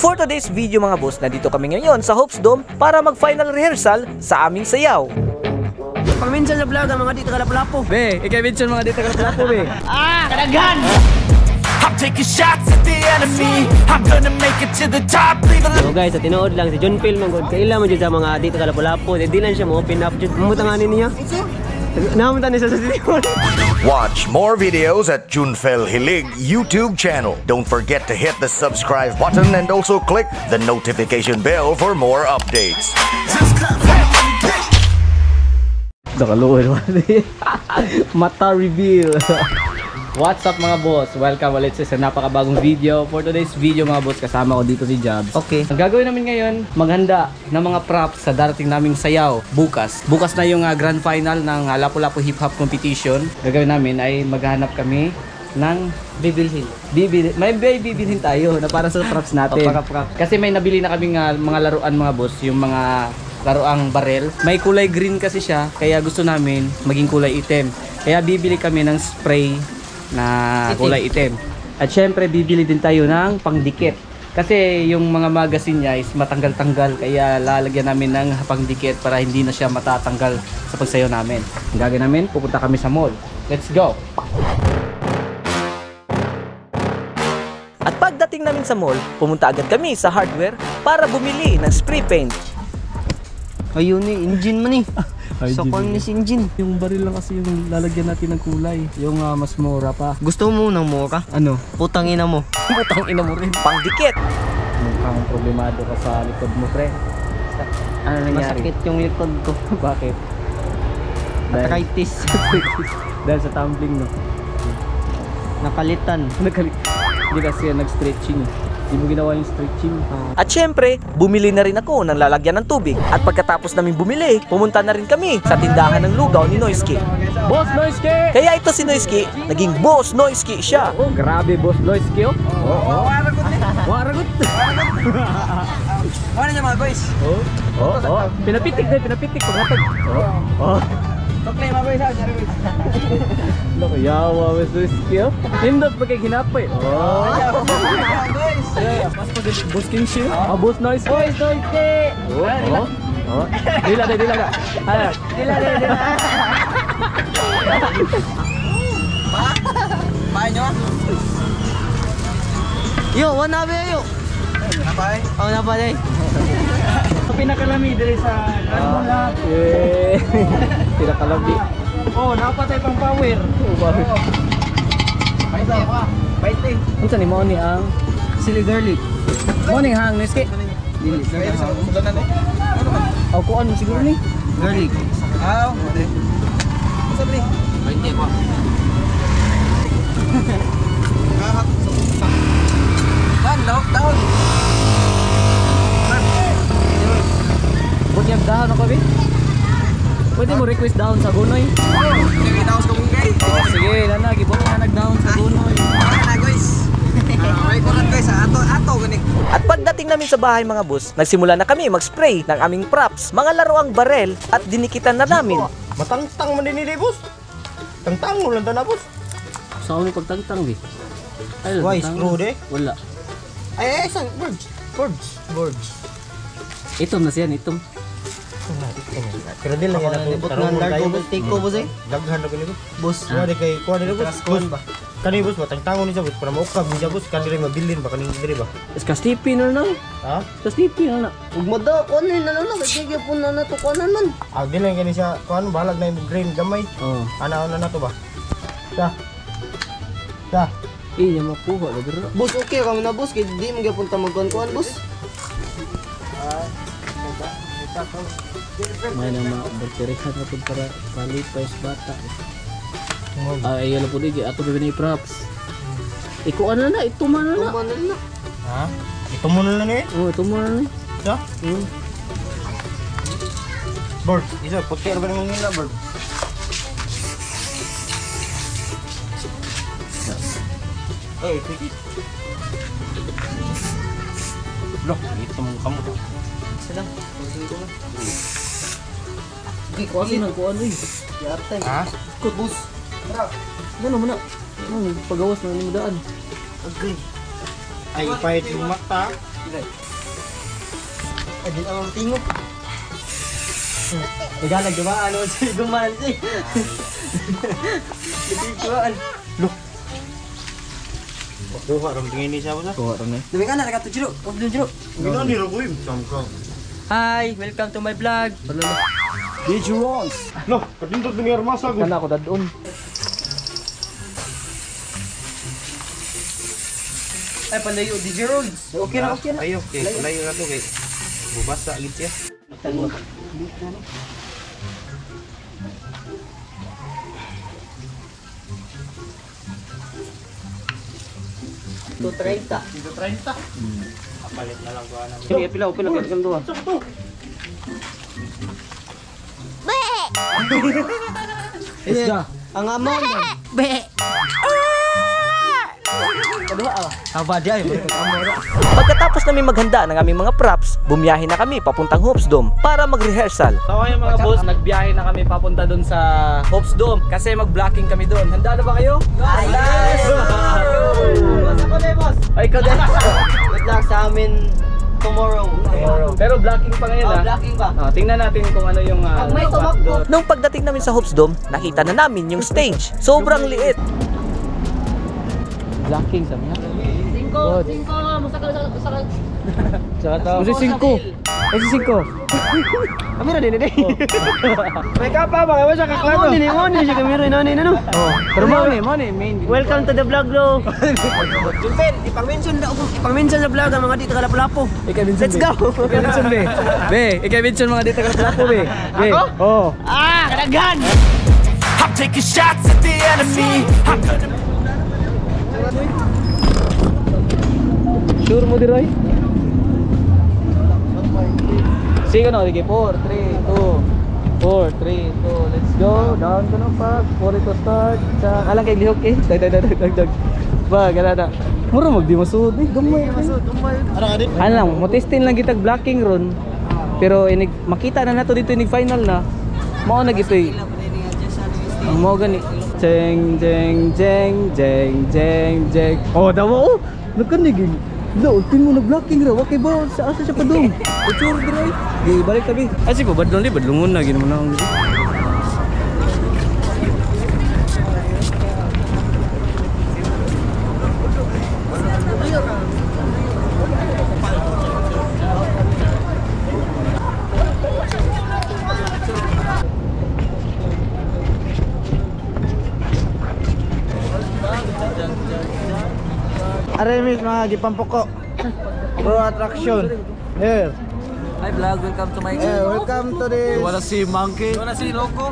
For today's video mga boss, nandito kami ngayon sa Hopes Dome para mag-final rehearsal sa aming sayaw. Pag-mention sa vlog ang mga dito kalapulapo. Be, ika-mention mga dito kalapulapo, be. Kadaghan! I'm taking shots at the enemy. I'm gonna make it to the top. Leave a So guys, sa tinood lang si John Phil manggod kaila mo dyan sa mga dito kalapulapo. Di lang siya mo open up dyan. Mamutanganin niya. Namuntan niya sa tinood. Watch more videos at Junfel Hilig YouTube channel. Don't forget to hit the subscribe button and also click the notification bell for more updates. Nakaluhin wali. Mata reveal. What's up mga boss? Welcome ulit sa napakabagong video. For today's video mga boss, kasama ko dito si Jobs. Okay. Ang gagawin namin ngayon, maghanda ng mga props sa darating naming sayaw bukas. Bukas na yung grand final ng Lapu-Lapu Hip Hop Competition. Gagawin namin ay maghanap kami ng Bibilhin. may bibilhin tayo na para sa props natin. Props. Kasi may nabili na kaming mga laruan mga boss, yung mga laruang barel. May kulay green kasi siya, kaya gusto namin maging kulay itim. Kaya bibili kami ng spray na kulay itim. At syempre bibili din tayo ng pangdikit. Kasi yung mga magazine niya is matanggal-tanggal, kaya lalagyan namin ng pangdikit para hindi na siya matatanggal sa pagsayaw namin. Ang gagawin namin, pupunta kami sa mall. Let's go! At pagdating namin sa mall, pumunta agad kami sa hardware para bumili ng spray paint. Ayun eh, engine man eh. Sa cornice engine. Yung baril lang kasi yung lalagyan natin ng kulay. Yung mas mura pa. Gusto mo ng mura? Ano? Putang ina mo. Putang ina mo rin. Pangdikit! Mukhang problemado ka sa likod mo, pre. Ano nangyari? Masakit yung likod ko. Bakit? Arthritis. Dahil sa tumbling, no? Nakalitan. Hindi kasi yan nag-stretching. Hindi mo ginawa yung stretching. At syempre, bumili na rin ako ng lalagyan ng tubig. At pagkatapos namin bumili, pumunta na rin kami sa tindahan ng lugaw ni Noisky. Boss Noisky! Kaya ito si Noisky, naging Boss Noisky siya. Oh, grabe Boss Noisky, oh. Oo. Waragot. Ano niya mga boys? Oh. Pinapitik. Pagkatag. Oh. Tukli mga boys ha. Loko, yawa Boss Noisky, oh. Hindot pagkaginapay. Oh. Mas pag Boss Kingship. Boss Noisky. Boss Noisky. Oh. Dila. Ano? Dila. Pahay nyo? Yo, wanabe yo. Napay? Oh, napay. Pinakalami diri sa Granula. Eh. Pinakalami. Oh, napatay pang power. Baite. Unsa ni mo ni ang Sili garlic. morning hang Noisky. Dili. Aw kuan mo siguro ni. Garlic. Ode. Sabi. Baite pa. Down. Buti ang dahon ako, be. Pwede mo request down sa Gunoy. Sige, daos ko mungkay. Sige, nana, gibuti na nag-down sa Gunoy. Na guys. Wait ko lang guys, ato gani. At pagdating namin sa bahay mga boss, nagsimula na kami mag-spray ng aming props, mga laruang barel at dinikitan na namin. Matangtang man din ni boss. Tangtang mo lang na boss. Sa unang pagtangtang, be. Why screw de? Wala. Ay, isang birds. Itom na siya, itom. Pero din lang yan ako. Tarong largo take ko boss eh. Daghan na gani boss. Kuha di kay boss. Kani boss matangtangon ni boss para maukab ni boss kan dire mabilin ba kaning dire ba. Iskastipi na lang. Ha? Iskastipi na lang. Ug mada ko ni na kay pun na to kuan man. Ah din lang kani siya kuan balag na yung grain gamay. Oh. Ana na to ba. Ta. Iya makuha lagi. Boss okay ka na boss kay di mo gyapon ta magkuan boss. May na berkirikan na po para palipay sa bata. Ay, ayan na po din. Ato bibili ni props. Ikuan na. Ito man na. Ha? Ito mo na ni? Oh, ito man na. Sa? Bird. Isa puti ba nang nila bird? Eh, sige. Look, ito mo kamu. Sedang. Okay, kuha ko nang kuha rin. Ha? Ikot, boss. Ano mo na? Pagawas na ni mo daan. Okay. Ay, ipahit yung mata. Ay, di ako tingog. Nagalag dumaan o si gumaan si. Nagiguan. Look. Kuha ram tingin ni siya ba sa? Kuha ron eh. Dami ka na, nakato Jiro. Of the Jiro. Gino ni Roboy, samkang. Hi, welcome to my vlog. DJ Rons. Loh, kadindot ni armasa ko. Kana ako dadon. Ay, palayo, DJ Rods. Okay na, okay na. Ayo, okay. Layo na to kay. Bubasa gid siya. To 30. Palit na lang ko ana. Sige, pila ka duha. Isda. Ang amon. Pagkatapos namin maghanda ng aming mga props, bumiyahe na kami papuntang Hopes Dome para mag-rehearsal. So ayun mga boss, nagbiyahe na kami papunta doon sa Hopes Dome kasi mag-blocking kami doon. Handa na ba kayo? Handa! Ay, ikaw din. Good luck sa amin tomorrow. Pero blocking pa ngayon Blocking pa. Tingnan natin kung ano yung may tumakbo. Nung pagdating namin sa Hopes Dome, nakita na namin yung stage. Sobrang liit. blocking sabi niya. 5, masakal. Kasi 5. Kasi 5. Kamera din din. May kapa ba kayo sa kaklano? Mo ni siya kamera inani na no. Pero mo main. Welcome to the vlog lo. Junpen, ipang-mention na ako. Ipang-mention sa vlog ang mga dito kalapulapo. Let's go. Ikaw mention be. Be, ikaw mention mga dito ka plato be. Ako? Oh. Kadaghan. I'm taking shots at the enemy. I'm gonna Sure mo di Roy? Sige no, sige 4, 3, 2 4, 3, 2, let's go. Down ko na pa. 4 ito start. Alang kay lihok eh. Dag. Ba, gana na. Mura magdi masud eh. Gamay. Ano lang, mo testing lang gitag blocking ron. Pero inig makita na nato dito inig final na. Mao na gitoy. Ang mo gani. Jeng. Oh, daw. Nagkanigin. Lo, ultin mo na blocking raw. Okay ba? Sa asa siya pa doon? Utsura diri. Gi balik kami. Ay sige, badlungon na gino mo na ang dito. Aremis mga gipampoko. Pro attraction. Here. Hi vlog, welcome to my Welcome to this. You wanna see monkey? You wanna see loco?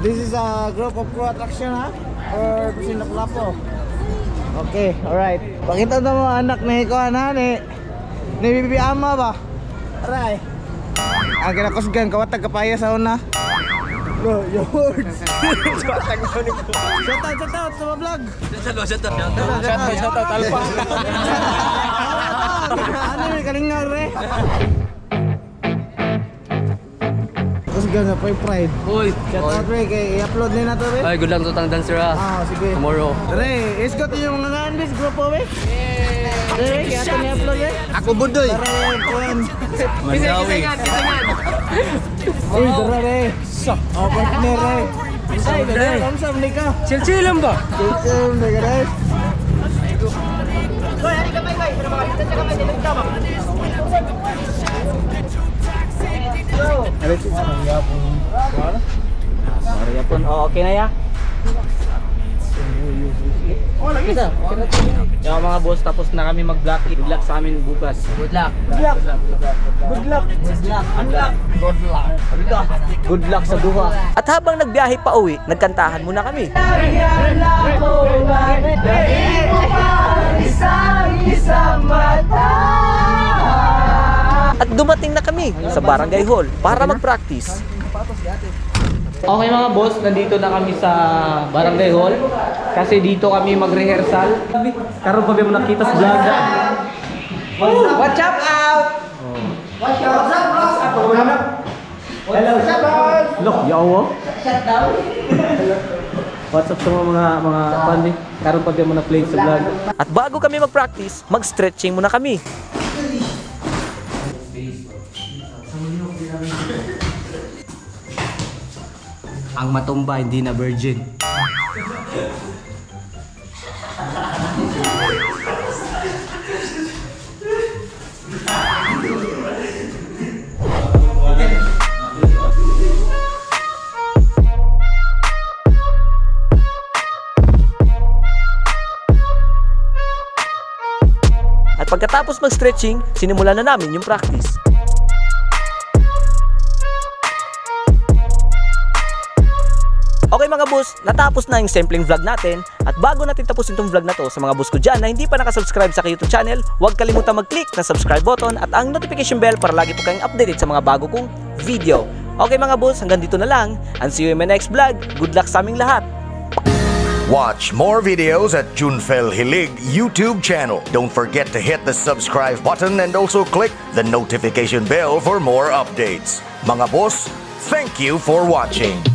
This is a group of pro attraction ha? Or Sinapulapo. Okay, alright. Pakita na mo anak ni ko ana ni Bibi Ama ba? Aray. Ang kinakusgan kawatag kapaya sa una. Bro, your words. Shout out sa mga vlog. Shout out Alpa. Ano may kalingar re? Kusgan sa Pride. Uy, Shout out re kay i-upload na to re. ay good luck to tang dancer ha. Sige. Tomorrow. Re, escort yung mga nandis grupo we. Re, kaya ito ni-upload re. Ako budoy. Re, kuhan. Mandawi. Uy, dara re. Oh, partner re. Ay, dara, kamsam ni ka. Chill lang ba? Kamsam ni ka re. Mariapon. Oh, okay na ya. Yung mga boss, tapos na kami mag-block. Good luck sa amin bukas. Good luck. Good luck sa duha. At habang nagbiyahe pa uwi, nagkantahan muna kami. At dumating na kami sa barangay hall para mag-practice. Okay mga boss, nandito na kami sa Barangay Hall kasi dito kami mag-rehearsal. Karon pa ba mo nakita sa vlog? Watch up out! Hello, Shabbat! Look, yawa. Shut down! What's up sa mga fan eh? Karon pa ba mo na play sa vlog? At bago kami mag-practice, mag-stretching muna kami. Ang matumba hindi na virgin. At pagkatapos mag-stretching, sinimulan na namin yung practice. Okay mga boss, natapos na yung sampling vlog natin. At bago natin tapusin itong vlog na to, sa mga boss ko dyan na hindi pa nakasubscribe sa YouTube channel, huwag kalimutan mag-click ng subscribe button at ang notification bell para lagi po kayong updated sa mga bago kong video. Okay mga boss, hanggang dito na lang. And see you in my next vlog. Good luck sa aming lahat. Watch more videos at Junfel Hilig YouTube channel. Don't forget to hit the subscribe button and also click the notification bell for more updates. Mga boss, thank you for watching.